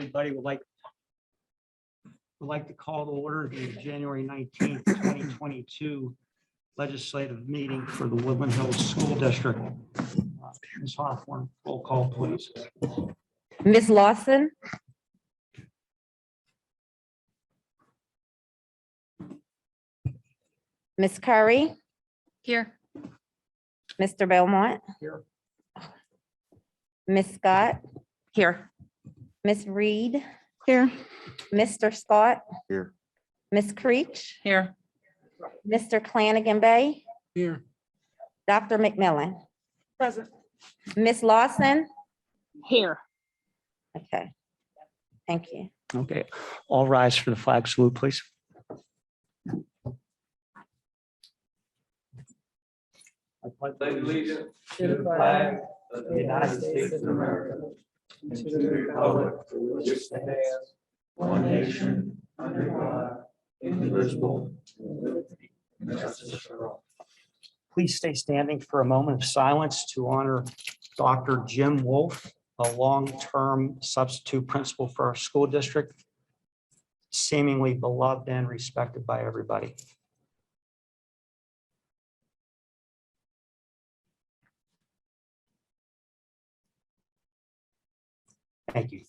everybody. Would like to call to order the January 19th, 2022 legislative meeting for the Woodland Hills School District. Ms. Hawthorne, roll call, please. Ms. Lawson. Ms. Curry, Here. Mr. Belmont. Here. Ms. Scott, Here. Ms. Reed, Here. Mr. Scott. Here. Ms. Creech, Here. Mr. Flanagan Bay, Here. Dr. McMillan, Present. Ms. Lawson. Here. Okay, thank you. Okay, all rise for the flag salute, please. I pledge allegiance to the flag of the United States of America and to the republic for which it stands, one nation, under God, indivisible, with liberty and justice for all. Please stay standing for a moment of silence to honor Dr. Jim Wolf, a long-term substitute principal for our school district, seemingly beloved and respected by everybody. Thank you.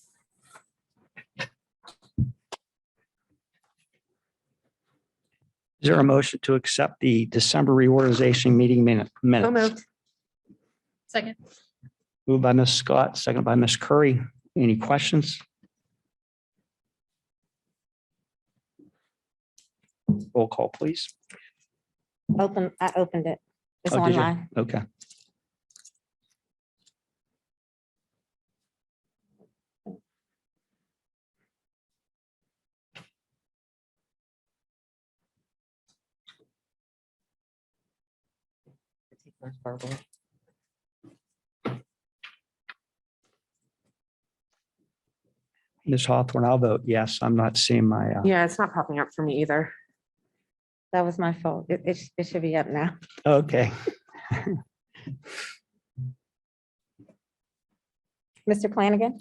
Is there a motion to accept the December reorganization meeting minutes? moved. Second. Moved by Ms. Scott, second by Ms. Curry. Any questions? Roll call, please. I opened it. It's Oh, did you? online. Okay. Ms. Hawthorne, I'll vote yes. I'm not seeing my, Yeah, it's not popping up for me either. That was my fault. It should be up now. okay. Mr. Flanagan?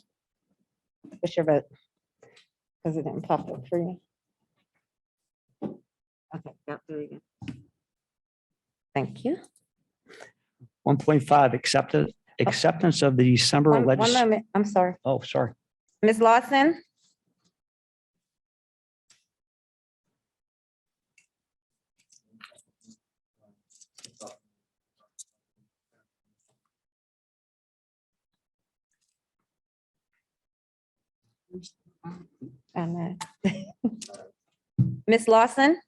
What's your vote? Because it didn't pop up for you. Okay, yep, there you go. Thank you. 1.5, acceptance of the December One legislative. moment, I'm sorry. Oh, sorry. Ms. Lawson? Ms. Lawson?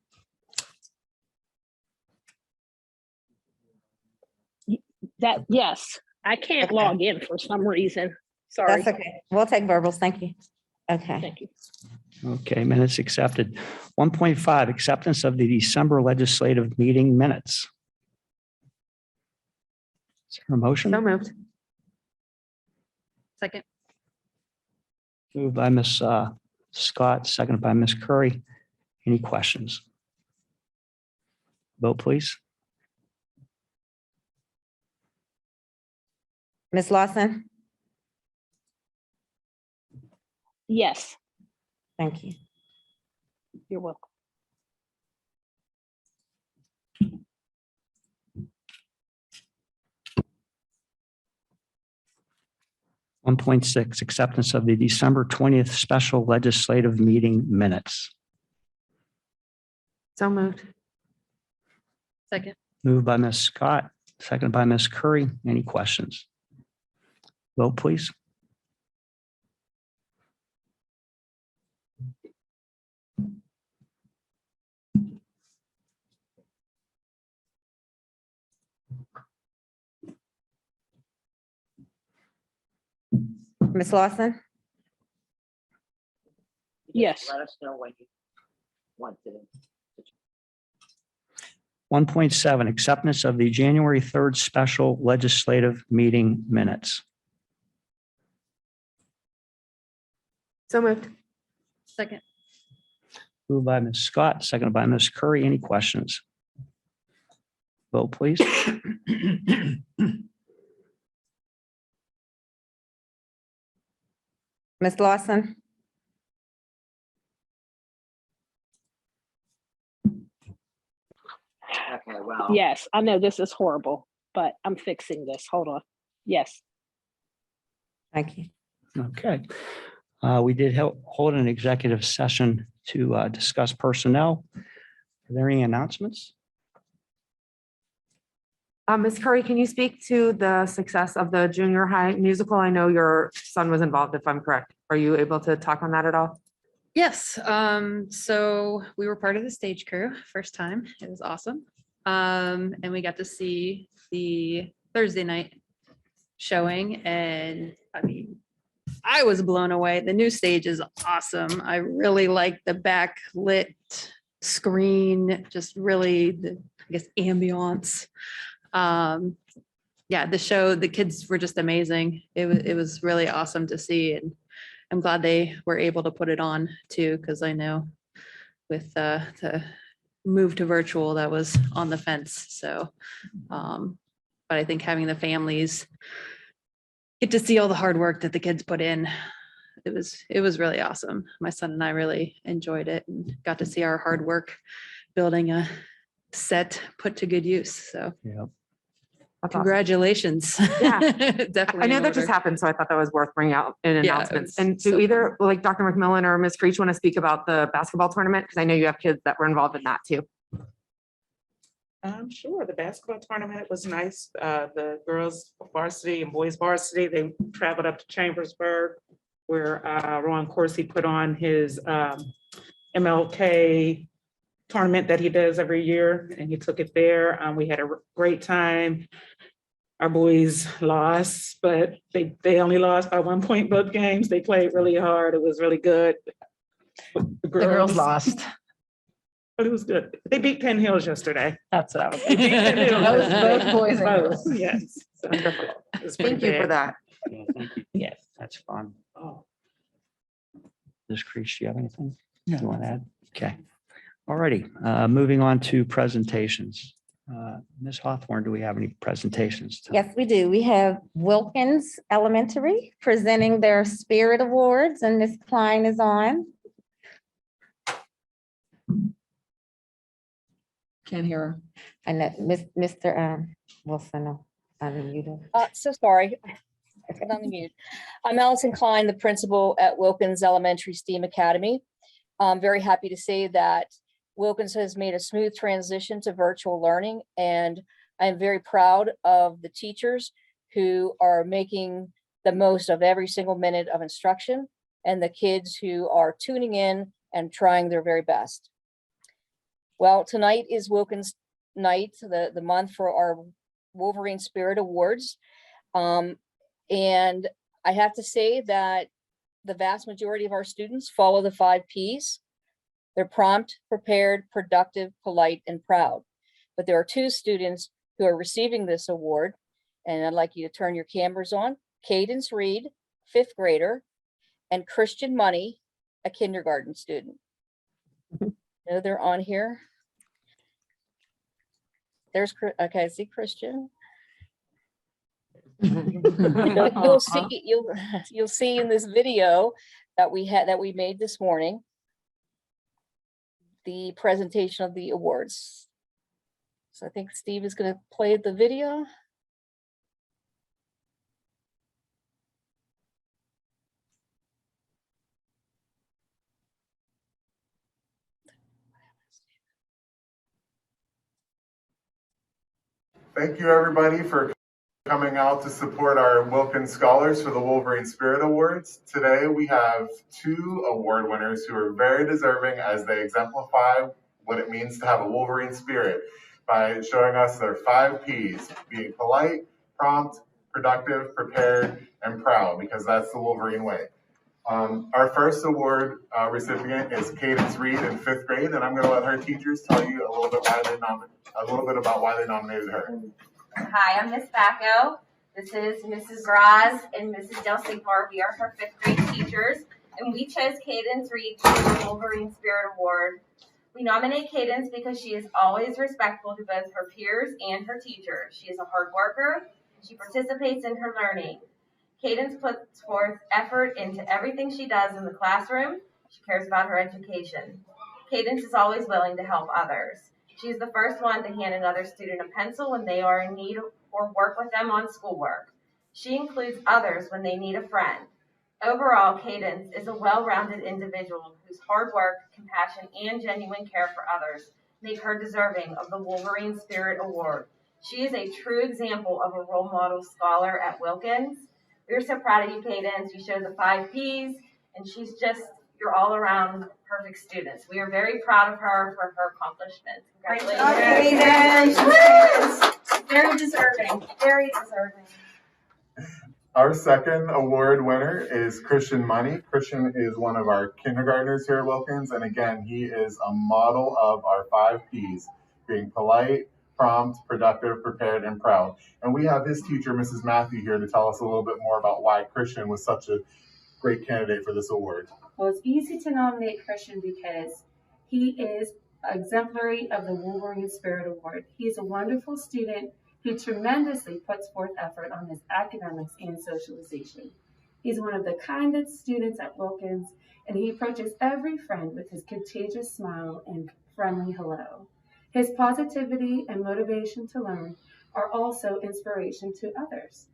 Yes, I can't Okay. log in for some reason. Sorry. That's okay. We'll take verbals. Thank you. Okay. Thank you. Okay, minutes accepted. 1.5, acceptance of the December legislative meeting minutes. Is there a motion? moved. Second. Moved by Ms. Scott, seconded by Ms. Curry. Any questions? Vote, please. Ms. Lawson? Yes, Thank you. you're welcome. 1.6, acceptance of the December 20th special legislative meeting minutes. So moved. Second. Moved by Ms. Scott, seconded by Ms. Curry. Any questions? Vote, please. Ms. Lawson? Yes, Let us know when you want to. 1.7, acceptance of the January 3rd special legislative meeting minutes. So moved. Second. Moved by Ms. Scott, seconded by Ms. Curry. Any questions? Vote, please. Ms. Lawson? Okay, well. Yes, I know this is horrible, but I'm fixing this. Hold on. Yes. Thank you. Okay. We did hold an executive session to discuss personnel. Are there any announcements? Ms. Curry, can you speak to the success of the junior high musical? I know your son was involved, if I'm correct. Are you able to talk on that at all? Yes, so we were part of the stage crew first time. It was awesome. And we got to see the Thursday night showing, and I mean, I was blown away. The new stage is awesome. I really like the backlit screen, just really the, I guess, ambiance. Yeah, the show, the kids were just amazing. It was really awesome to see, and I'm glad they were able to put it on too, because I know with the move to virtual, that was on the fence. So, but I think having the families get to see all the hard work that the kids put in, it was really awesome. My son and I really enjoyed it and got to see our hard work building a set put to good use. So Yeah. That's awesome. congratulations. Yeah. Definitely. I know in that just order. happened, so I thought that was worth bringing out in Yeah, it announcements. was And do so either like Dr. McMillan or Ms. Creech want to speak about the basketball tournament? Because I know you have kids that were involved in that too. Sure, the basketball tournament was nice. The girls varsity and boys varsity, they traveled up to Chambersburg where Ron Corsi put on his MLK tournament that he does every year, and he took it there. We had a great time. Our boys lost, but they only lost by 1 point both games. They played really hard. It was really good. The girls lost. But it was good. They beat Penn Hills yesterday. That's what I was. They beat Penn Hills That was yesterday. both boys and Both, girls. yes. So, it was pretty Thank you for bad. that. Yeah, thank you. Yes. That's fun. Oh. Ms. Creech, do you have anything you want to add? Okay. All righty. Moving on to presentations. Ms. Hawthorne, do we have any presentations? tonight? Yes, we do. We have Wilkins Elementary presenting their Spirit Awards, and Ms. Klein is on. Can't hear her. And that Mr. Wilson, unmuted. So sorry. I got unmuted. I'm Allison Klein, the principal at Wilkins Elementary STEAM Academy. I'm very happy to say that Wilkins has made a smooth transition to virtual learning, and I'm very proud of the teachers who are making the most of every single minute of instruction, and the kids who are tuning in and trying their very best. Well, tonight is Wilkins night, the month for our Wolverine Spirit Awards. And I have to say that the vast majority of our students follow the 5 Ps. They're prompt, prepared, productive, polite, and proud. But there are 2 students who are receiving this award, and I'd like you to turn your cameras on. Cadence Reed, 5th grader, and Christian Money, a kindergarten student. No, they're on here. There's, okay, I see Christian. You'll see in this video that we made this morning the presentation of the awards. So I think Steve is going to play the video. Thank you, everybody, for coming out to support our Wilkins Scholars for the Wolverine Spirit Awards. Today, we have 2 award winners who are very deserving as they exemplify what it means to have a Wolverine spirit by showing us their 5 Ps, being polite, prompt, productive, prepared, and proud, because that's the Wolverine way. Our first award recipient is Cadence Reed in 5th grade, and I'm going to let her teachers tell you a little bit about why they nominated her. Hi, I'm Miss Bacco. This is Mrs. Graz and Mrs. Del Sigmar. We are her 5th grade teachers, and we chose Cadence Reed to win the Wolverine Spirit Award. We nominate Cadence because she is always respectful to both her peers and her teachers. She is a hard worker. She participates in her learning. Cadence puts forth effort into everything she does in the classroom. She cares about her education. Cadence is always willing to help others. She's the first one to hand another student a pencil when they are in need or work with them on schoolwork. She includes others when they need a friend. Overall, Cadence is a well-rounded individual whose hard work, compassion, and genuine care for others make her deserving of the Wolverine Spirit Award. She is a true example of a role model scholar at Wilkins. We're so proud of you, Cadence. You showed the 5 Ps, and she's just your all-around perfect student. We are very proud of her for her accomplishments. Congratulations. Very deserving, very deserving. Our second award winner is Christian Money. Christian is one of our kindergartners here at Wilkins, and again, he is a model of our 5 Ps, being polite, prompt, productive, prepared, and proud. And we have his teacher, Mrs. Matthew, here to tell us a little bit more about why Christian was such a great candidate for this award. Well, it's easy to nominate Christian because he is exemplary of the Wolverine Spirit Award. He is a wonderful student who tremendously puts forth effort on his academics and socialization. He's one of the kindest students at Wilkins, and he approaches every friend with his contagious smile and friendly hello. His positivity and motivation to learn are also inspiration to others.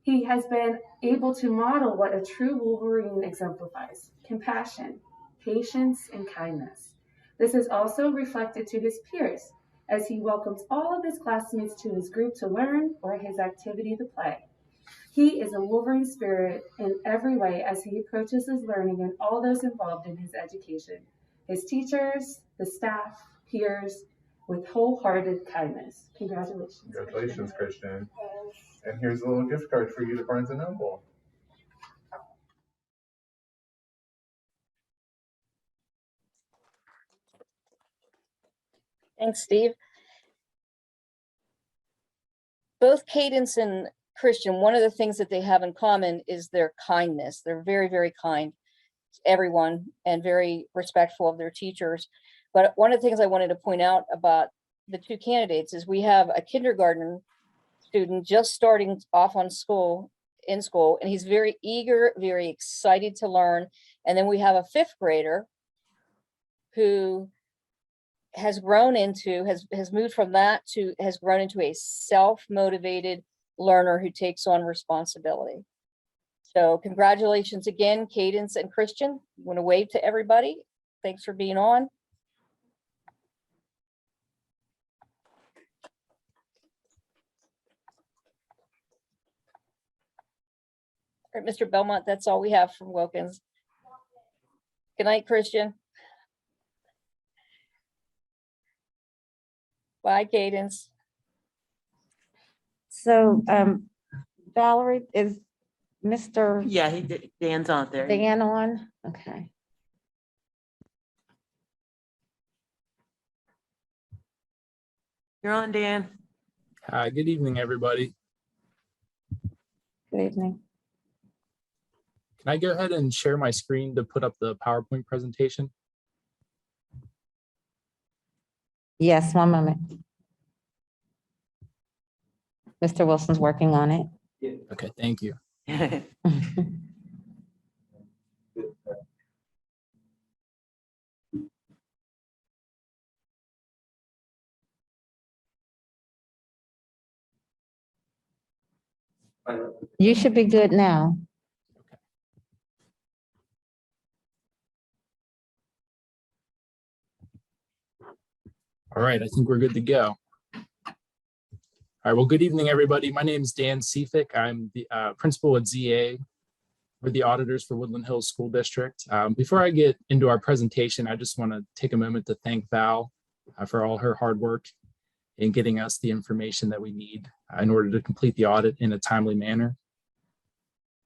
He has been able to model what a true Wolverine exemplifies: compassion, patience, and kindness. This is also reflected to his peers as he welcomes all of his classmates to his group to learn or his activity to play. He is a Wolverine spirit in every way as he approaches his learning and all those involved in his education, his teachers, the staff, peers, with wholehearted kindness. Congratulations. Congratulations, Christian. And here's a little gift card for you to Barnes & Noble. Thanks, Steve. Both Cadence and Christian, one of the things that they have in common is their kindness. They're very, very kind to everyone and very respectful of their teachers. But one of the things I wanted to point out about the 2 candidates is we have a kindergarten student just starting off in school, and he's very eager, very excited to learn. And then we have a 5th grader who has grown into, has moved from that to, has grown into a self-motivated learner who takes on responsibility. So congratulations again, Cadence and Christian. You want to wave to everybody? Thanks for being on. All right, Mr. Belmont, that's all we have from Wilkins. Good night, Christian. Bye, Cadence. So, Valerie, is Mr. Yeah, he did. Dan's on there. Dan on? Okay. You're on, Dan. Hi, good evening, everybody. Good evening. Can I go ahead and share my screen to put up the PowerPoint presentation? Yes, one moment. Mr. Wilson's working on it. Okay, thank you. You should be good now. All right, I think we're good to go. All right, well, good evening, everybody. My name is Dan Seafick. I'm the principal at ZA. We're the auditors for Woodland Hills School District. Before I get into our presentation, I just want to take a moment to thank Val for all her hard work in getting us the information that we need in order to complete the audit in a timely manner.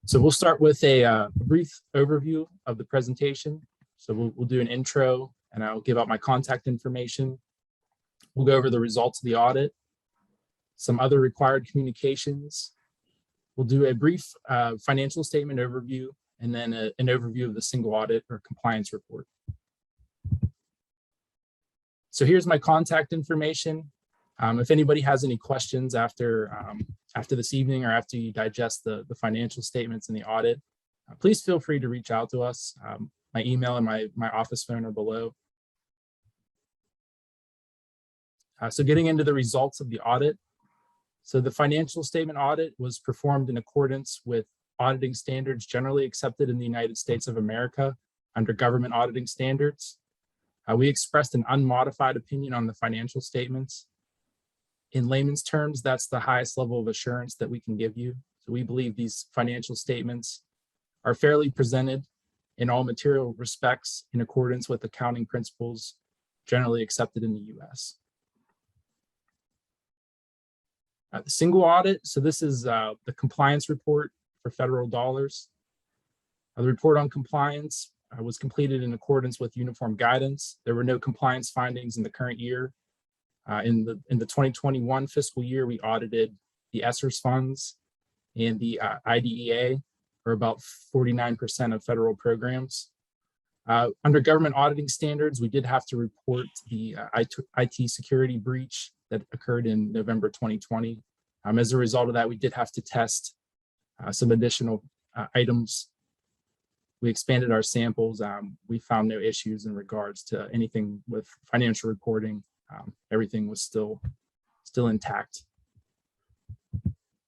So we'll start with a brief overview of the presentation. So we'll do an intro and I'll give out my contact information. We'll go over the results of the audit, some other required communications. We'll do a brief financial statement overview and then an overview of the single audit or compliance report. So here's my contact information. If anybody has any questions after this evening or after you digest the financial statements and the audit, please feel free to reach out to us. My email and my office phone are below. So getting into the results of the audit. So the financial statement audit was performed in accordance with auditing standards generally accepted in the United States of America under government auditing standards. We expressed an unmodified opinion on the financial statements. In layman's terms, that's the highest level of assurance that we can give you. So we believe these financial statements are fairly presented in all material respects in accordance with accounting principles generally accepted in the US. The single audit, so this is the compliance report for federal dollars. The report on compliance was completed in accordance with uniform guidance. There were no compliance findings in the current year. In the 2021 fiscal year, we audited the ESSERS funds and the IDEA, or about 49% of federal programs. Under government auditing standards, we did have to report the IT security breach that occurred in November 2020. As a result of that, we did have to test some additional items. We expanded our samples. We found no issues in regards to anything with financial reporting. Everything was still intact.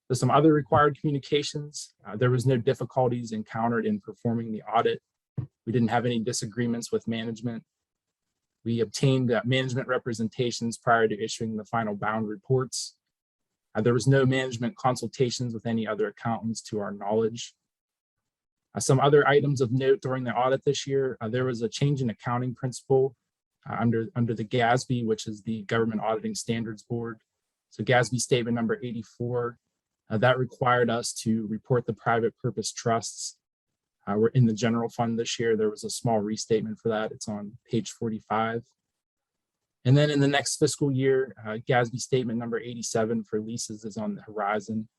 So some other required communications. There was no difficulties encountered in performing the audit. We didn't have any disagreements with management. We obtained management representations prior to issuing the final bound reports. There was no management consultations with any other accountants to our knowledge. Some other items of note during the audit this year, there was a change in accounting principle under the GASB, which is the Government Auditing Standards Board. So GASB statement number 84, that required us to report the private purpose trusts. We're in the general fund this year. There was a small restatement for that. It's on page 45. And then in the next fiscal year, GASB statement number 87 for leases is on the horizon.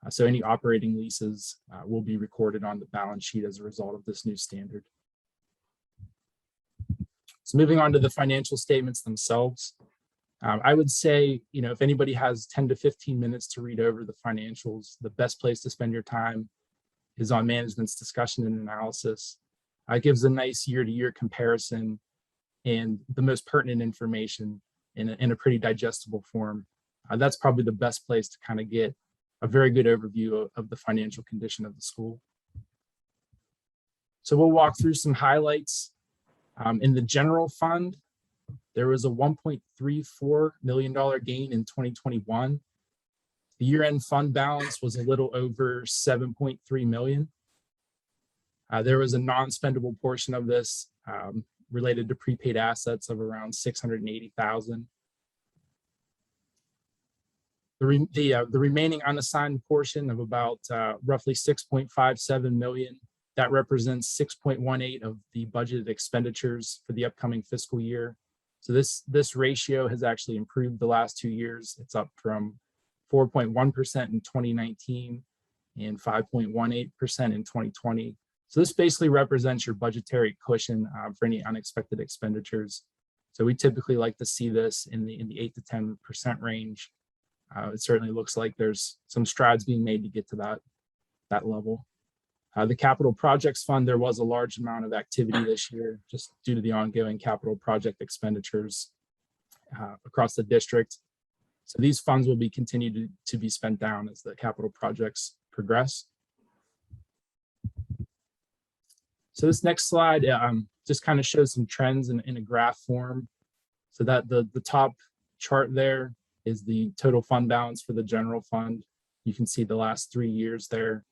So any operating leases will be recorded on the balance sheet as a result of this new standard. So moving on to the financial statements themselves, I would say, if anybody has 10 to 15 minutes to read over the financials, the best place to spend your time is on management's discussion and analysis. It gives a nice year-to-year comparison and the most pertinent information in a pretty digestible form. That's probably the best place to kind of get a very good overview of the financial condition of the school. So we'll walk through some highlights. In the general fund, there was a $1.34 million gain in 2021. The year-end fund balance was a little over 7.3 million. There was a non-spendable portion of this related to prepaid assets of around 680,000. The remaining unassigned portion of about roughly 6.57 million, that represents 6.18 of the budgeted expenditures for the upcoming fiscal year. So this ratio has actually improved the last 2 years. It's up from 4.1% in 2019 and 5.18% in 2020. So this basically represents your budgetary cushion for any unexpected expenditures. So we typically like to see this in the 8 to 10% range. It certainly looks like there's some strides being made to get to that level. The capital projects fund, there was a large amount of activity this year just due to the ongoing capital project expenditures across the district. So these funds will be continued to be spent down as the capital projects progress. So this next slide just kind of shows some trends in a graph form. So that the top chart there is the total fund balance for the general fund. You can see the last 3 years there.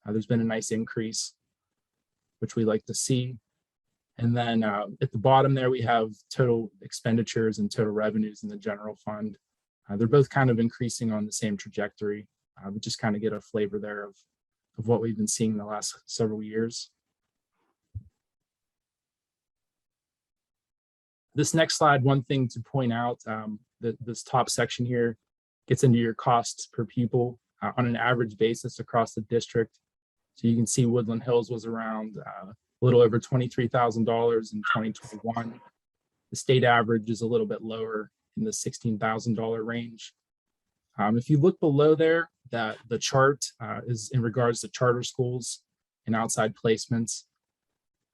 There's been a nice increase, which we like to see. And then at the bottom there, we have total expenditures and total revenues in the general fund. They're both kind of increasing on the same trajectory, but just kind of get a flavor there of what we've been seeing in the last several years. This next slide, one thing to point out, this top section here gets into your costs per pupil on an average basis across the district. So you can see Woodland Hills was around a little over $23,000 in 2021. The state average is a little bit lower in the $16,000 range. If you look below there, the chart is in regards to charter schools and outside placements.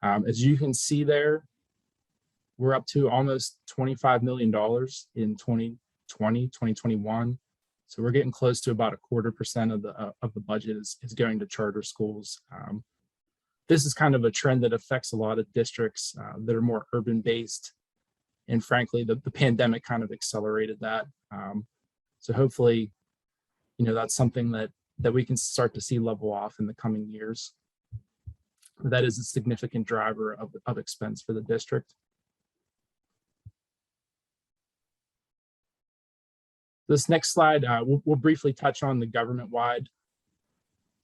As you can see there, we're up to almost $25 million in 2021. So we're getting close to about 0.25% of the budget is going to charter schools. This is kind of a trend that affects a lot of districts that are more urban based. And frankly, the pandemic kind of accelerated that. So hopefully, that's something that we can start to see level off in the coming years. That is a significant driver of expense for the district. This next slide, we'll briefly touch on the government-wide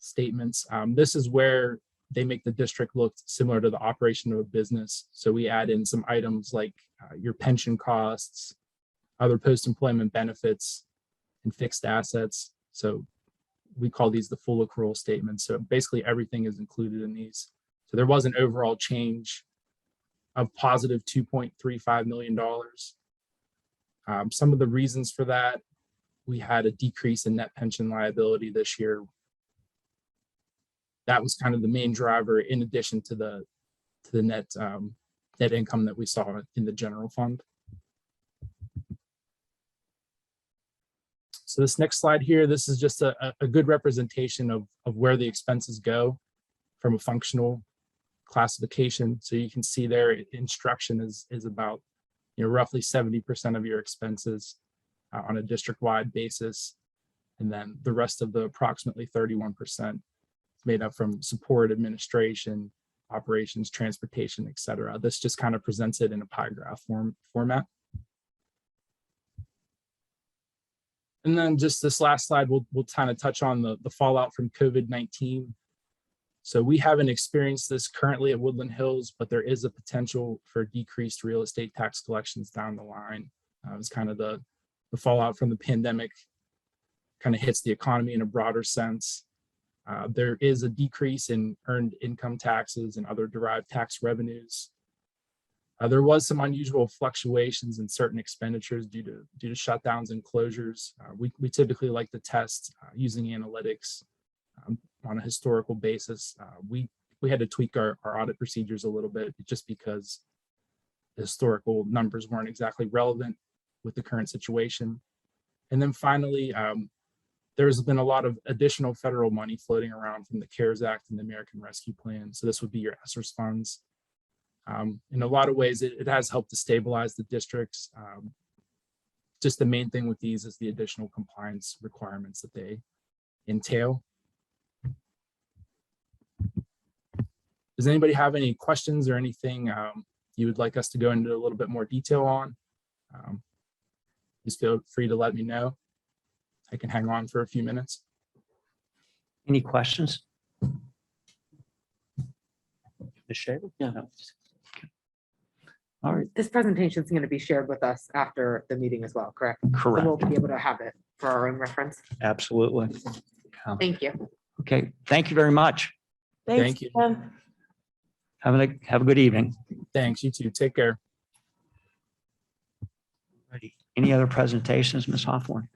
statements. This is where they make the district look similar to the operation of a business. So we add in some items like your pension costs, other post-employment benefits, and fixed assets. So we call these the full accrual statements. So basically everything is included in these. So there was an overall change of positive $2.35 million. Some of the reasons for that, we had a decrease in net pension liability this year. That was kind of the main driver, in addition to the net income that we saw in the general fund. So this next slide here, this is just a good representation of where the expenses go from a functional classification. So you can see there, instruction is about roughly 70% of your expenses on a district-wide basis. And then the rest of the approximately 31% is made up from support, administration, operations, transportation, et cetera. This just kind of presents it in a pie graph format. And then just this last slide, we'll kind of touch on the fallout from COVID-19. So we haven't experienced this currently at Woodland Hills, but there is a potential for decreased real estate tax collections down the line. It's kind of the fallout from the pandemic kind of hits the economy in a broader sense. There is a decrease in earned income taxes and other derived tax revenues. There was some unusual fluctuations in certain expenditures due to shutdowns and closures. We typically like to test using analytics on a historical basis. We had to tweak our audit procedures a little bit just because the historical numbers weren't exactly relevant with the current situation. And then finally, there's been a lot of additional federal money floating around from the CARES Act and the American Rescue Plan. So this would be your ESSER funds. In a lot of ways, it has helped to stabilize the districts. Just the main thing with these is the additional compliance requirements that they entail. Does anybody have any questions or anything you would like us to go into a little bit more detail on? Just feel free to let me know. I can hang on for a few minutes. Any questions? Ms. Shaver? Yeah. No. All right, This presentation is going to be shared with us after the meeting as well, correct? So correct. we'll be able to have it for our own reference. Absolutely. Thank you. Okay, thank you very much. Thank you. Have a good evening. Thanks, you too. Take care. Any other presentations, Ms. Hawthorne?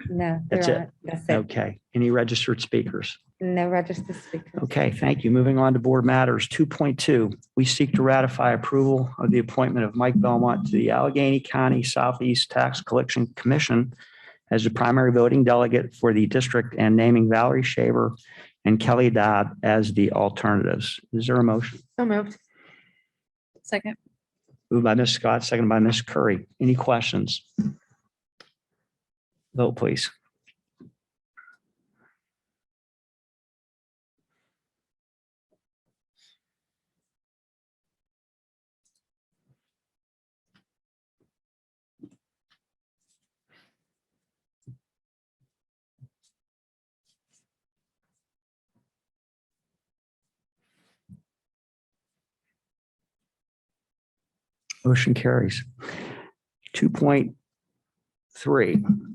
No, That's there it. aren't. That's it. Okay, any registered speakers? No registered speakers. Okay, thank you. Moving on to board matters. 2.2, we seek to ratify approval of the appointment of Mike Belmont to the Allegheny County Southeast Tax Collection Commission as the primary voting delegate for the district and naming Valerie Shaver and Kelly Dodd as the alternatives. Is there a motion? So moved. Second. Moved by Ms. Scott, seconded by Ms. Curry. Any questions? Vote, please. Motion carries. 2.3,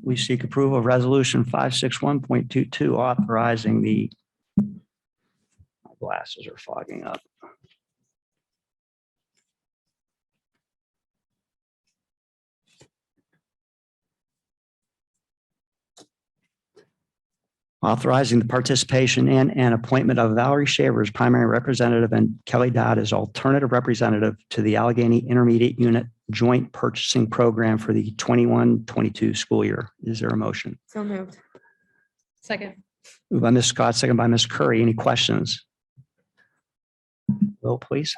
we seek approval of resolution 561.22 authorizing the, my glasses are fogging up. Authorizing the participation in and appointment of Valerie Shaver as primary representative and Kelly Dodd as alternative representative to the Allegheny Intermediate Unit Joint Purchasing Program for the 21-22 school year. Is there a motion? So moved. Second. Moved by Ms. Scott, second by Ms. Curry. Any questions? Vote, please.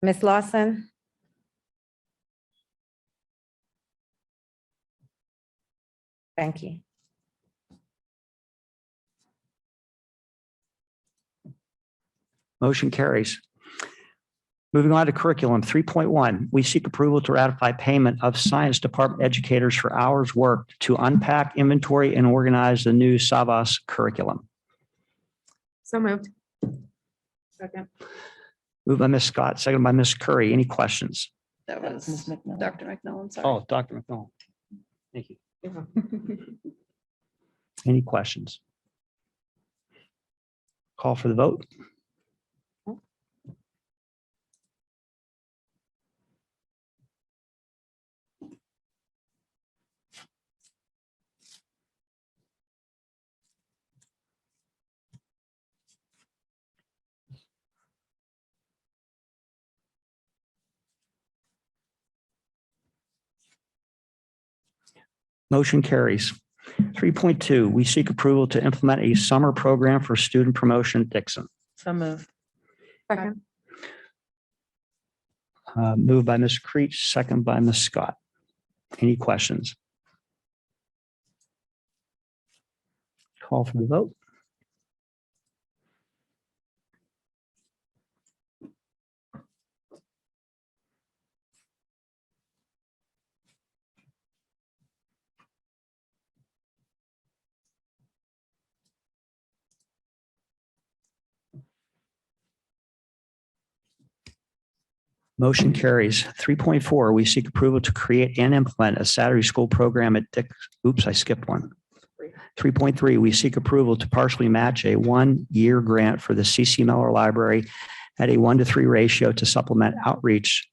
Ms. Lawson? Thank you. Motion carries. Moving on to curriculum 3.1, we seek approval to ratify payment of science department educators for hours worked to unpack, inventory, and organize the new Savas curriculum. So moved. Second. Moved by Ms. Scott, second by Ms. Curry. Any questions? That was Ms. McMillan. Dr. McMillan, sorry. Oh, Dr. McMillan. Thank you. Any questions? Call for the vote. Motion carries. 3.2, we seek approval to implement a summer program for student promotion at Dixon. So moved. Second. Moved by Ms. Creech, second by Ms. Scott. Any questions? Call for the vote. Motion carries. 3.4, we seek approval to create and implement a Saturday school program at Oops, I skipped one. 3.3, we seek approval to partially match a one-year grant for the C.C. Miller Library at a 1-to-3 ratio to supplement outreach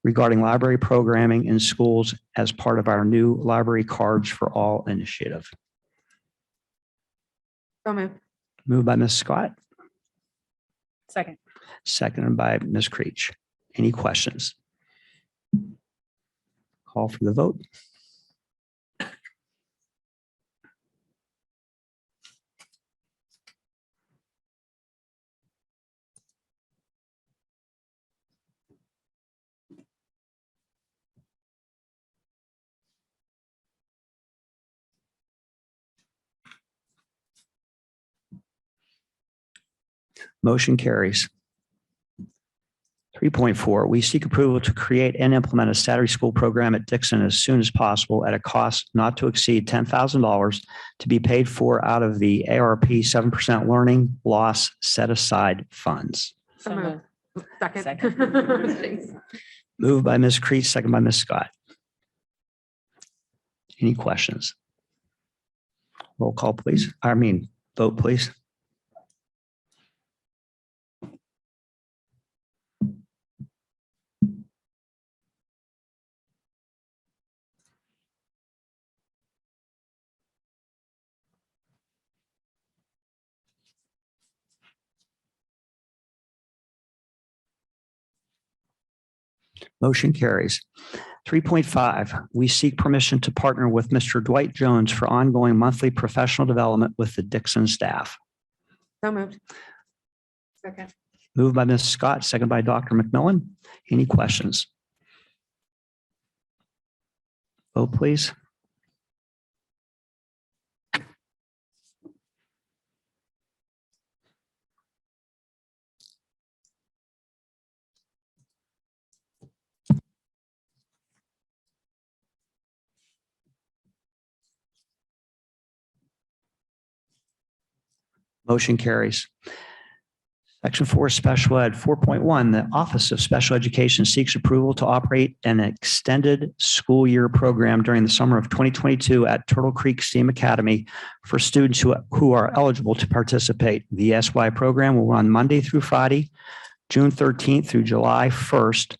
regarding library programming in schools as part of our new Library Cards for All initiative. So moved. Moved by Ms. Scott, Second. seconded by Ms. Creech. Any questions? Call for the vote. Motion carries. 3.4, we seek approval to create and implement a Saturday school program at Dixon as soon as possible at a cost not to exceed $10,000 to be paid for out of the ARP 7% learning loss set aside funds. So moved. Second. Second. Thanks. Moved by Ms. Creech, second by Ms. Scott. Any questions? Roll call, please. Vote, please. Motion carries. 3.5, we seek permission to partner with Mr. Dwight Jones for ongoing monthly professional development with the Dixon staff. So moved. Second. Moved by Ms. Scott, second by Dr. McMillan. Any questions? Vote, please. Motion carries. Section 4, Special Ed 4.1, the Office of Special Education seeks approval to operate an extended school year program during the summer of 2022 at Turtle Creek STEAM Academy for students who are eligible to participate. The SY program will run Monday through Friday, June 13th through July 1st.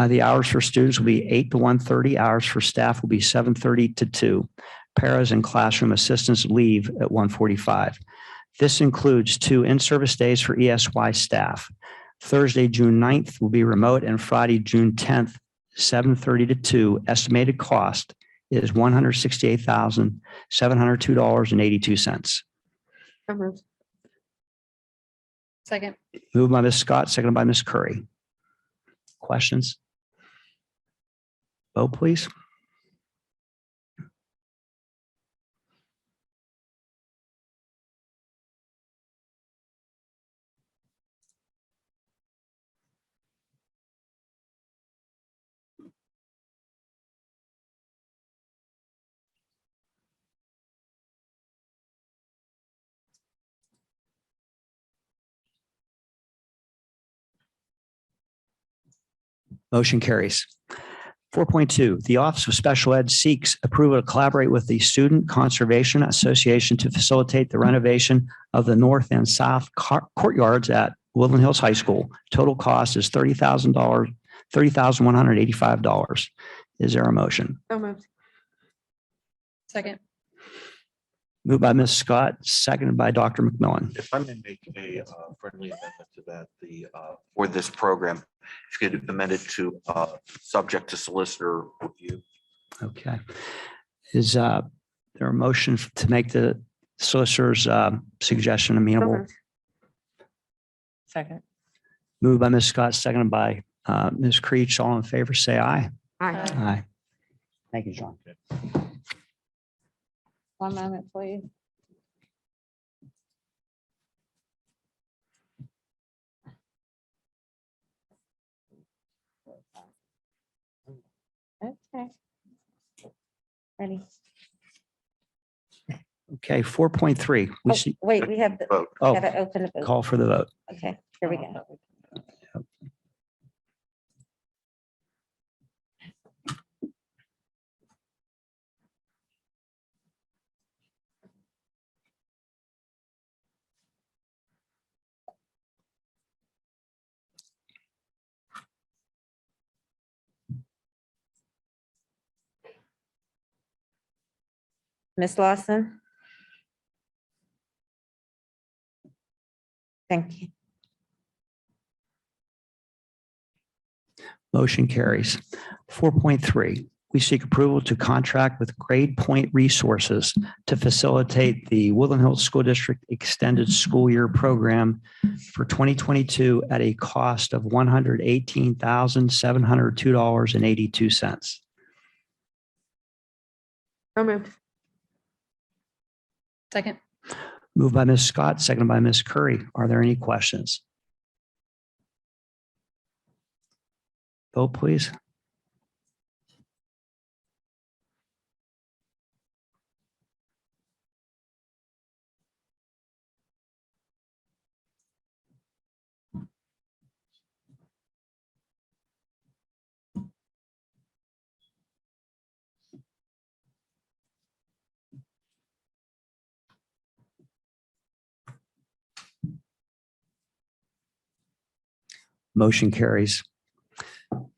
The hours for students will be 8 to 1:30. Hours for staff will be 7:30 to 2. Paras and classroom assistants leave at 1:45. This includes 2 in-service days for ESY staff. Thursday, June 9th will be remote, and Friday, June 10th, 7:30 to 2. Estimated cost is $168,702.82. So moved. Second. Moved by Ms. Scott, seconded by Ms. Curry. Questions? Vote, please. Motion carries. 4.2, the Office of Special Ed seeks approval to collaborate with the Student Conservation Association to facilitate the renovation of the north and south courtyards at Woodland Hills High School. Total cost is $30,185. Is there a motion? So moved. Second. Moved by Ms. Scott, seconded by Dr. McMillan. If I may make a friendly amendment to that, for this program, if you could amend it to subject to solicitor review. Okay. Is there a motion to make the solicitor's suggestion So amenable? moved. Second. Moved by Ms. Scott, seconded by Ms. Creech. All in favor, say aye. Aye. Aye. Thank you, John. One moment, please. Okay. Ready? Okay, 4.3. We Oh, see, wait, we have, Vote. oh, got to open the vote. call for the vote. Okay, here we go. Ms. Lawson? Thank you. Motion carries. 4.3, we seek approval to contract with Grade Point Resources to facilitate the Woodland Hills School District Extended School Year Program for 2022 at a cost of $118,702.82. So moved. Second. Moved by Ms. Scott, seconded by Ms. Curry. Are there any questions? Vote, please. Motion carries.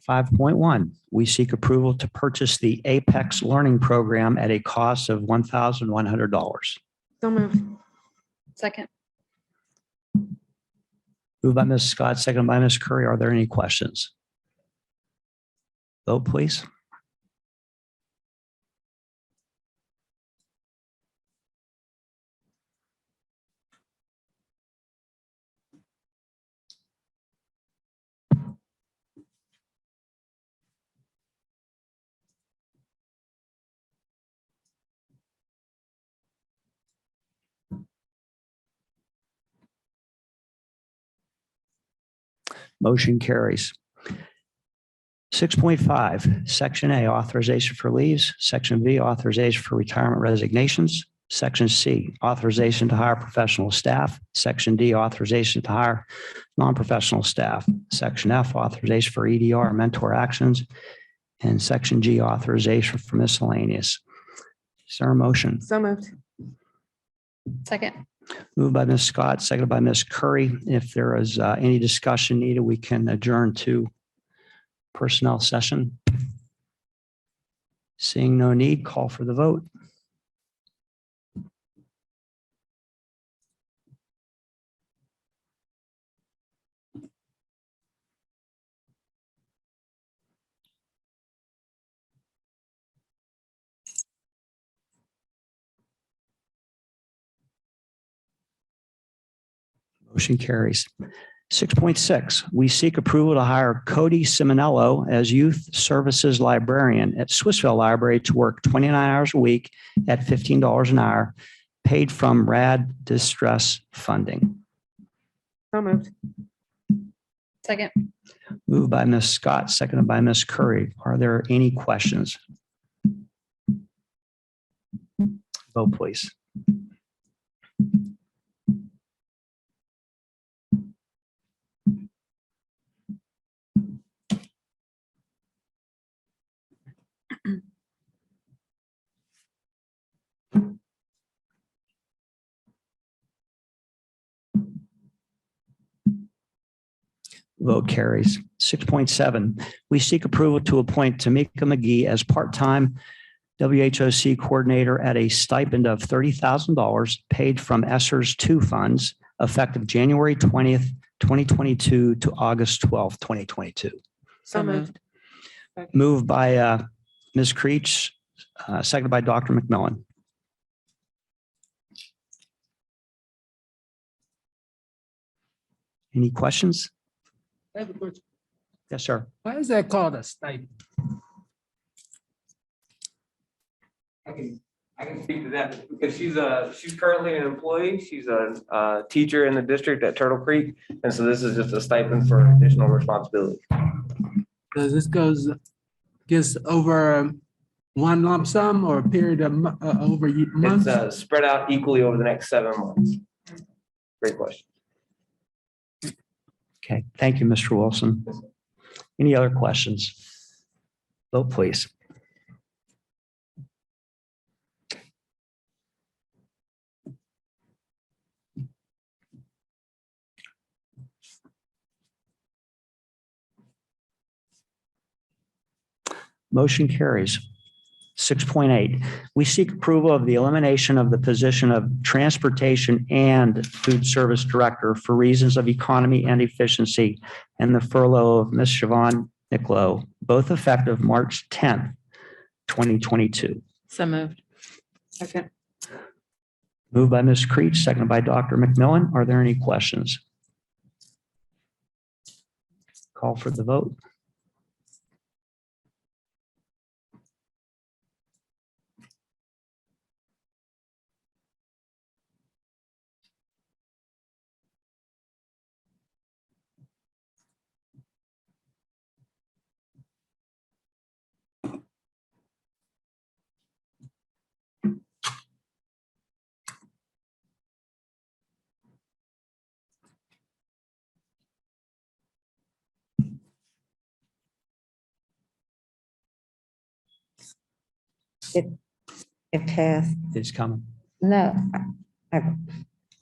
5.1, we seek approval to purchase the Apex Learning Program at a cost of $1,100. So moved. Second. Moved by Ms. Scott, seconded by Ms. Curry. Are there any questions? Vote, please. Motion carries. 6.5, Section A, authorization for leaves. Section B, authorization for retirement resignations. Section C, authorization to hire professional staff. Section D, authorization to hire non-professional staff. Section F, authorization for EDR mentor actions. And Section G, authorization for miscellaneous. Is there a motion? So moved. Second. Moved by Ms. Scott, seconded by Ms. Curry. If there is any discussion needed, we can adjourn to personnel session. Seeing no need, call for the vote. Motion carries. 6.6, we seek approval to hire Cody Simonello as Youth Services Librarian at Swissvale Library to work 29 hours a week at $15 an hour, paid from RAD Distress Funding. So moved. Second. Moved by Ms. Scott, seconded by Ms. Curry. Are there any questions? Vote, please. Vote carries. 6.7, we seek approval to appoint Tamika McGee as part-time WHOC coordinator at a stipend of $30,000 paid from ESSER's 2 funds effective January 20th, 2022 to August 12th, 2022. So moved. Moved by Ms. Creech, seconded by Dr. McMillan. Any questions? I have a question. Yes, sir. Why is that called a stipend? I can speak to that because she's currently an employee. She's a teacher in the district at Turtle Creek. And so this is just a stipend for additional responsibility. Does this gets over one lump sum or a period of months? It's spread out equally over the next 7 months. Great question. Okay, thank you, Mr. Wilson. Any other questions? Vote, please. Motion carries. 6.8, we seek approval of the elimination of the position of Transportation and Food Service Director for reasons of economy and efficiency, and the furlough of Ms. Siobhan Niccolo, both effective March 10th, 2022. So moved. Second. Moved by Ms. Creech, seconded by Dr. McMillan. Are there any questions? Call for the vote. It passed. It's coming. No, I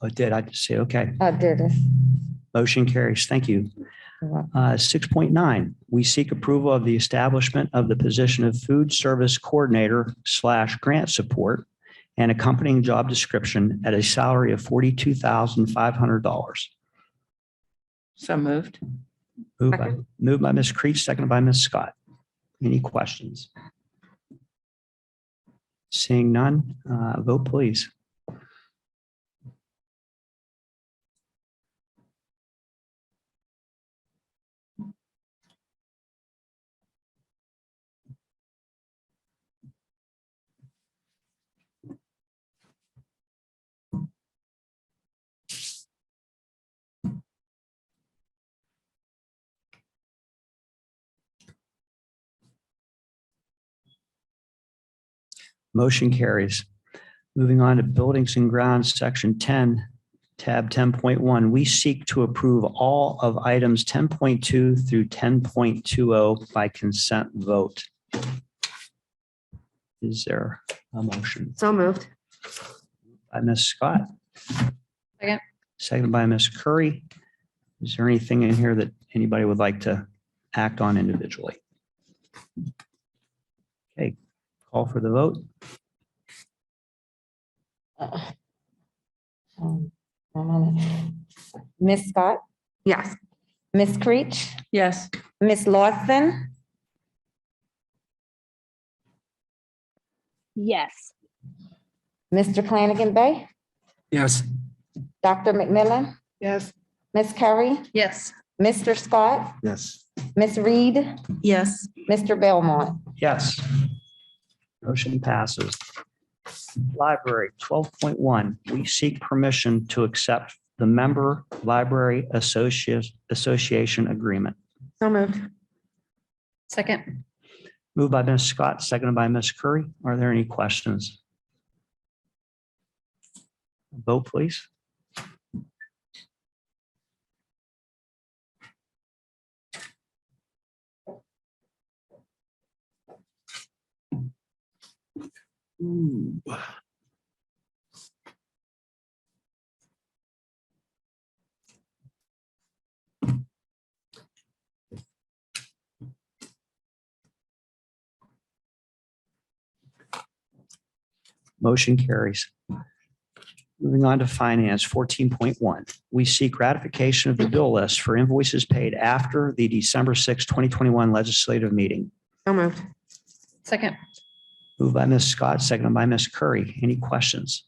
Oh, it did. I just say, okay. did it. Motion carries. Thank you. 6.9, we seek approval of the establishment of the position of Food Service Coordinator / grant support and accompanying job description at a salary of $42,500. So moved. Moved by Ms. Creech, seconded by Ms. Scott. Any questions? Seeing none, vote please. Motion carries. Moving on to Buildings and Grounds, Section 10, Tab 10.1, we seek to approve all of items 10.2 through 10.20 by consent vote. Is there a motion? So moved. By Ms. Scott, Second. seconded by Ms. Curry. Is there anything in here that anybody would like to act on individually? Okay, call for the vote. Ms. Scott, Yes. Ms. Creech, Yes. Ms. Lawson, Yes. Mr. Flanagan Bay, Yes. Dr. McMillan, Yes. Ms. Curry, Yes. Mr. Scott, Yes. Ms. Reed, Yes. Mr. Belmont. Yes. Motion passes. Library 12.1, we seek permission to accept the Member Library Association Agreement. So moved. Second. Moved by Ms. Scott, seconded by Ms. Curry. Are there any questions? Vote, please. Ooh. Motion carries. Moving on to Finance 14.1, we seek ratification of the bill list for invoices paid after the December 6, 2021 legislative meeting. So moved. Second. Moved by Ms. Scott, seconded by Ms. Curry. Any questions?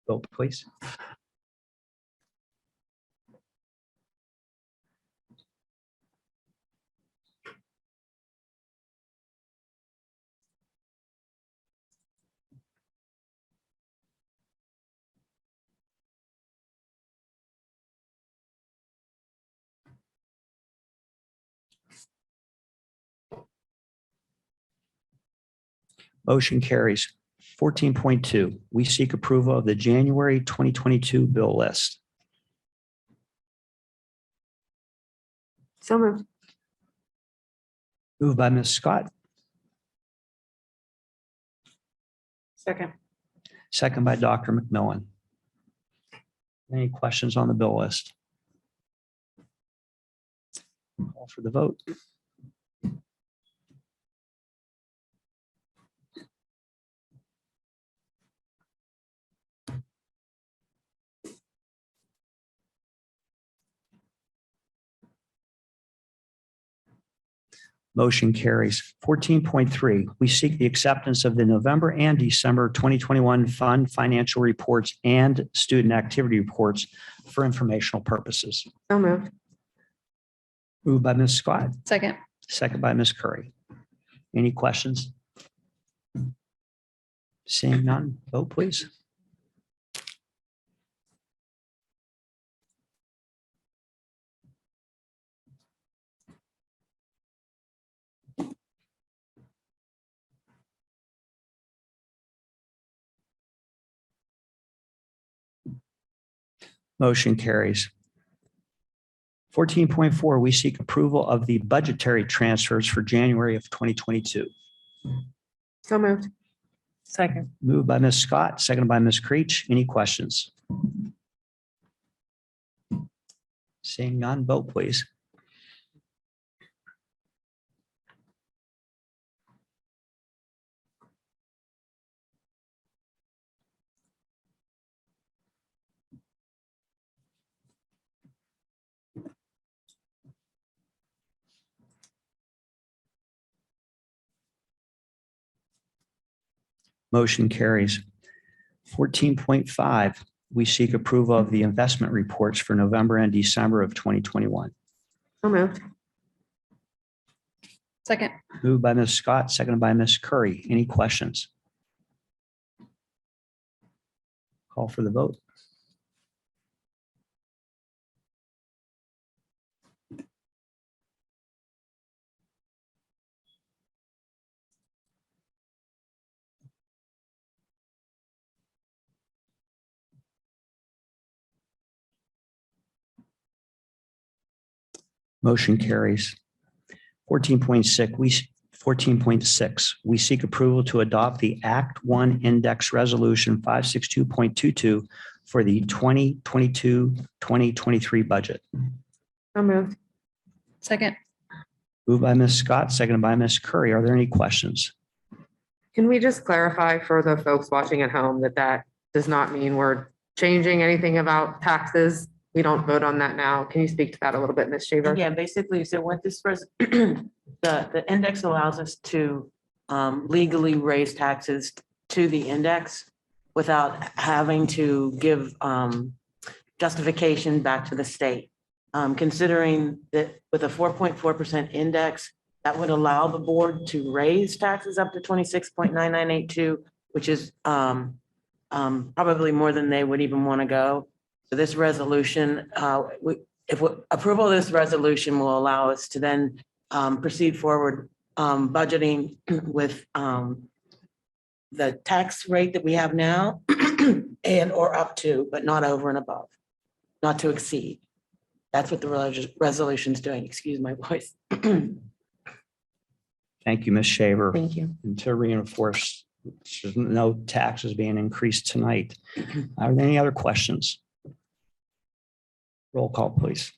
Vote, please. Motion carries. 14.2, we seek approval of the January 2022 bill list. So moved. Moved by Ms. Scott, Second. second by Dr. McMillan. Any questions on the bill list? Call for the vote. Motion carries. 14.3, we seek the acceptance of the November and December 2021 fund financial reports and student activity reports for informational purposes. So moved. Moved by Ms. Scott, Second. second by Ms. Curry. Any questions? Seeing none, vote please. Motion carries. 14.4, we seek approval of the budgetary transfers for January of 2022. So moved. Second. Moved by Ms. Scott, seconded by Ms. Creech. Any questions? Seeing none, vote please. Motion carries. 14.5, we seek approval of the investment reports for November and December of 2021. So moved. Second. Moved by Ms. Scott, seconded by Ms. Curry. Any questions? Call for the vote. Motion carries. 14.6, we seek approval to adopt the Act One Index Resolution 562.22 for the 2022-2023 budget. So moved. Second. Moved by Ms. Scott, seconded by Ms. Curry. Are there any questions? Can we just clarify for the folks watching at home that that does not mean we're changing anything about taxes? We don't vote on that now. Can you speak to that a little bit, Ms. Shaver? Yeah, basically, so what this, the index allows us to legally raise taxes to the index without having to give justification back to the state. Considering that with a 4.4% index, that would allow the board to raise taxes up to 26.9982, which is probably more than they would even want to go. So this resolution, approval of this resolution will allow us to then proceed forward budgeting with the tax rate that we have now and or up to, but not over and above, not to exceed. That's what the resolution is doing. Excuse my voice. Thank you, Ms. Shaver. Thank you. And to reinforce, there's no taxes being increased tonight. Are there any other questions? Roll call, please.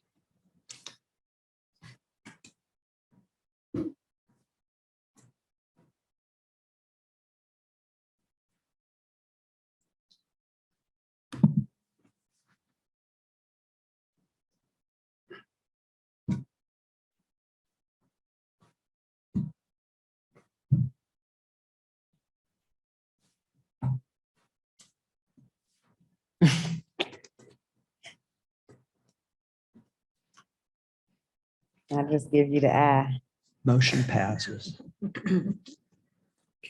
I'll just give you the eye. Motion passes. Okay,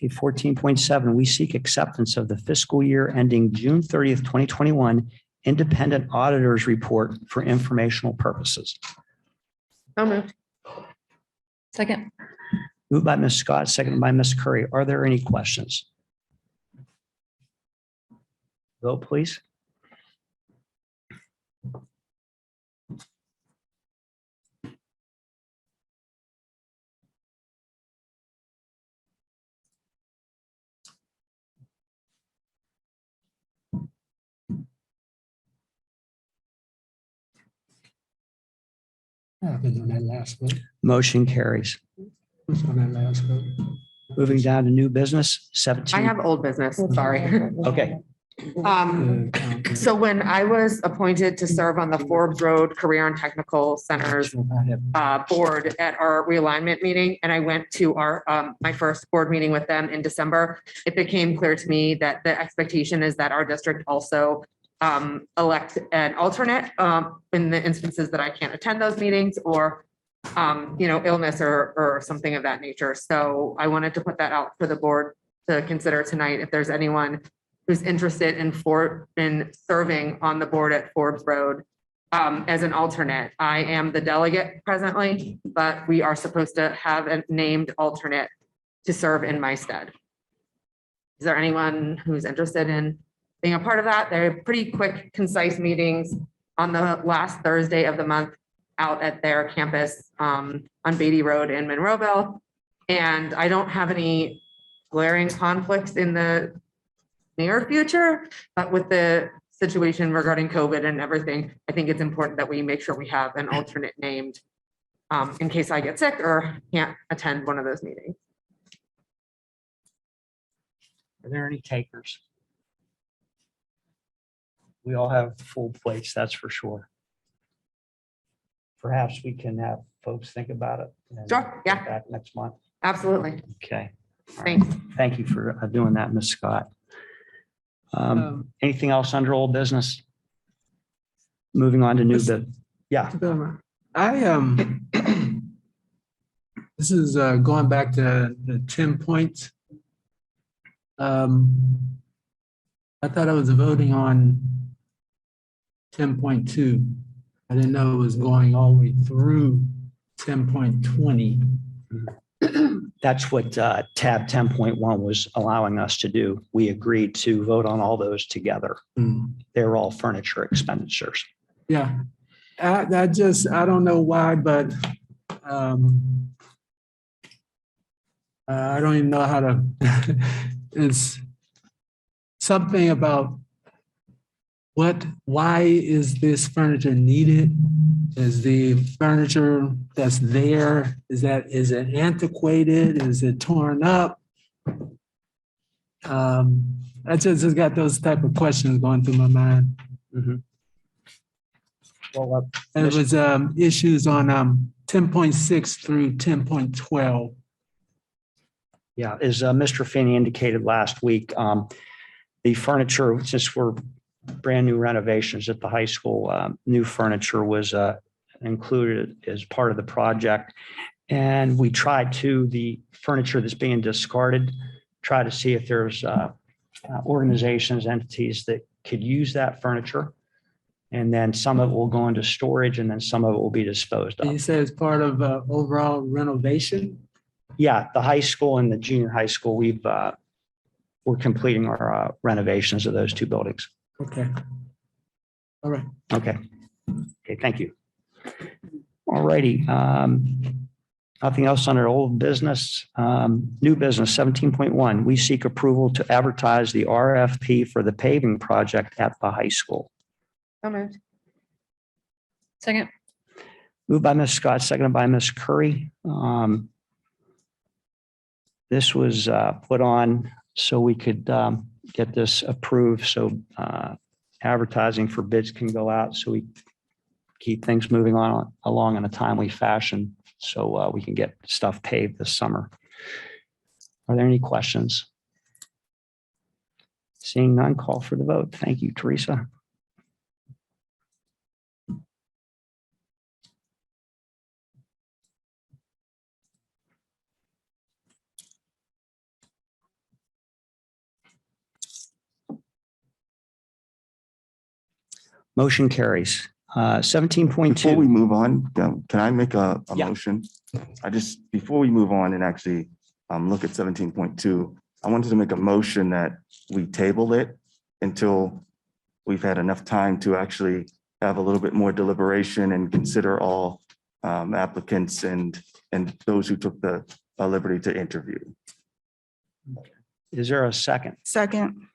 14.7, we seek acceptance of the fiscal year ending June 30th, 2021 independent auditors report for informational purposes. So moved. Second. Moved by Ms. Scott, seconded by Ms. Curry. Are there any questions? Vote, please. Happened on that last vote. Motion carries. Who's on that last vote? Moving down to new business, 17. I have old business, sorry. Okay, So when I was appointed to serve on the Forbes Road Career and Technical Centers board at our realignment meeting, and I went to our my first board meeting with them in December, it became clear to me that the expectation is that our district also elect an alternate in the instances that I can't attend those meetings or illness or something of that nature. So I wanted to put that out for the board to consider tonight. If there's anyone who's interested in serving on the board at Forbes Road as an alternate. I am the delegate presently, but we are supposed to have a named alternate to serve in my stead. Is there anyone who's interested in being a part of that? They're pretty quick, concise meetings on the last Thursday of the month out at their campus on Beatty Road in Monroeville. And I don't have any glaring conflicts in the near future, but with the situation regarding COVID and everything, I think it's important that we make sure we have an alternate named in case I get sick or can't attend one of those meetings. are there any takers? We all have full plates, that's for sure. Perhaps we can have folks think about it. and Sure, yeah. get back next month. Absolutely. Okay. All right. Thanks. Thank you for doing that, Ms. Scott. Anything else under old business? Moving on to new business. Yeah. This is going back to the 10 points. I thought I was voting on 10.2. I didn't know it was going all the way through 10.20. That's what tab 10.1 was allowing us to do. We agreed to vote on all those together. They're all furniture expenditures. Yeah. I don't know why, but I don't even know how to, it's something about why is this furniture needed? Is the furniture that's there, is it antiquated? Is it torn up? I just got those type of questions going through my mind. Well, And it was issues on 10.6 through 10.12. yeah, as Mr. Finney indicated last week, the furniture, since we're brand new renovations at the high school, new furniture was included as part of the project. And we tried the furniture that's being discarded, try to see if there's organizations, entities that could use that furniture. And then some of it will go into storage and then some of it will be disposed And of. you said it's part of overall renovation? Yeah, the high school and the junior high school, we're completing our renovations of those two buildings. Okay. All right. Okay. Okay, thank you. All righty. Nothing else under old business. New business 17.1. We seek approval to advertise the RFP for the paving project at the high school. So moved. Second. Moved by Ms. Scott, seconded by Ms. Curry. This was put on so we could get this approved. So advertising for bids can go out so we keep things moving on along in a timely fashion so we can get stuff paved this summer. Are there any questions? Seeing none, call for the vote. Thank you, Teresa. Motion carries. 17.2. Before we move on, can I make a Yeah. motion? Before we move on and actually look at 17.2, I wanted to make a motion that we table it until we've had enough time to actually have a little bit more deliberation and consider all applicants and those who took the liberty to interview. Is there a second? Second.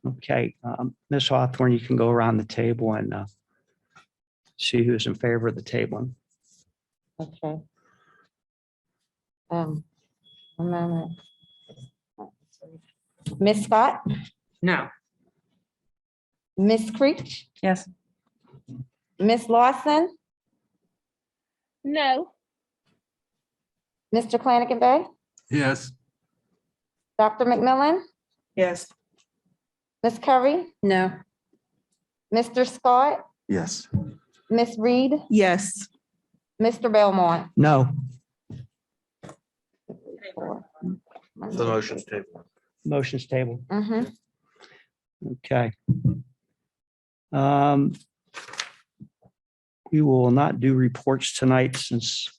Okay, Ms. Hawthorne, you can go around the table and see who's in favor of the tabling. Okay. A moment. Ms. Scott, No. Ms. Creech, Yes. Ms. Lawson, No. Mr. Flanagan Bay, Yes. Dr. McMillan, Yes. Ms. Curry, No. Mr. Scott, Yes. Ms. Reed, Yes. Mr. Belmont. No. The motion's tabled. Motion's table. Mhm. Okay. We will not do reports tonight since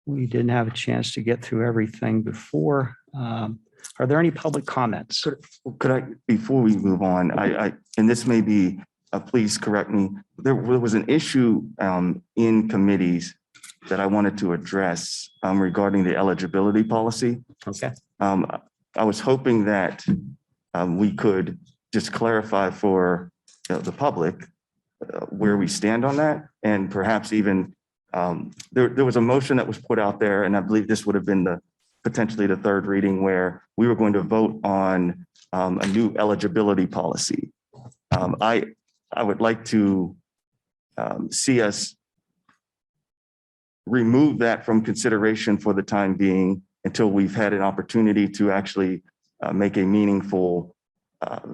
we didn't have a chance to get through everything before. Are there any public comments? Could I, before we move on, and this may be, please correct me, there was an issue in committees that I wanted to address regarding the eligibility policy. Okay. I was hoping that we could just clarify for the public where we stand on that, and perhaps even there was a motion that was put out there, and I believe this would have been potentially the third reading where we were going to vote on a new eligibility policy. I would like to see us remove that from consideration for the time being until we've had an opportunity to actually make a meaningful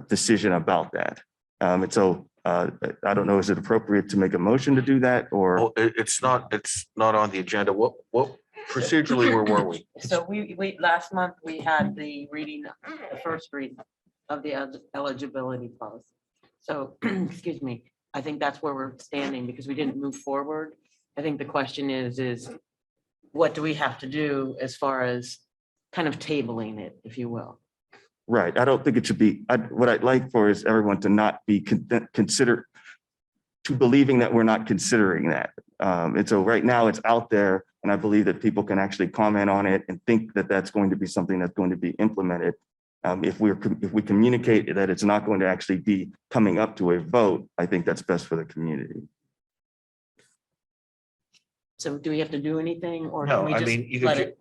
decision about that. And so I don't know, is it appropriate to make a motion to do that or? Oh, it's not on the agenda. What procedurally, where were we? So we last month, we had the reading, the first reading of the eligibility policy. So, excuse me, I think that's where we're standing because we didn't move forward. I think the question is what do we have to do as far as kind of tabling it, if you will? Right. I don't think it should be, what I'd like for is everyone to not be considered, to believing that we're not considering that. And so right now it's out there, and I believe that people can actually comment on it and think that that's going to be something that's going to be implemented. If we communicate that it's not going to actually be coming up to a vote, I think that's best for the community. So do we have to do anything or? No, can we I just mean, you let could it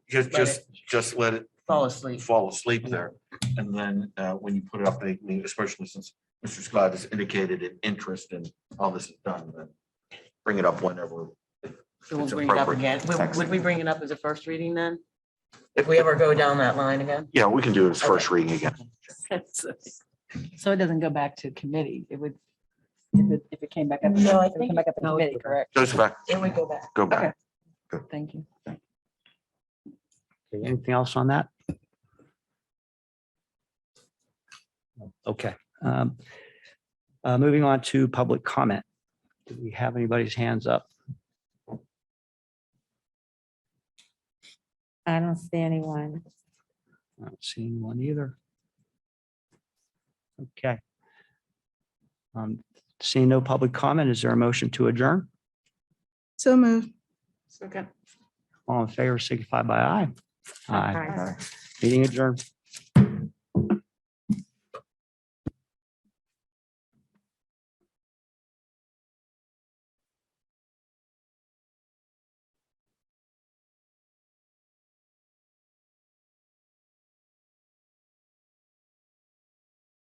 just let it Fall asleep. fall asleep there. And then when you put it up, I mean, especially since Mr. Scott has indicated an interest in how this is done, then bring it up whenever. So we'll it's bring it up appropriate. again. Would we bring it up as a first reading then? If we ever go down that line again? Yeah, we can do it as first reading again. So it doesn't go back to committee. It would, if it came back up. No, I it would think come back up in no, committee, correct? Goes back, It would go back. go back. Thank you. Okay, anything else on that? Okay. Moving on to public comment. Do we have anybody's hands up? I don't see anyone. I don't see anyone either. Okay. Seeing no public comment, is there a motion to adjourn? So moved. Okay. All in favor, signify by aye. Aye. Meeting adjourned.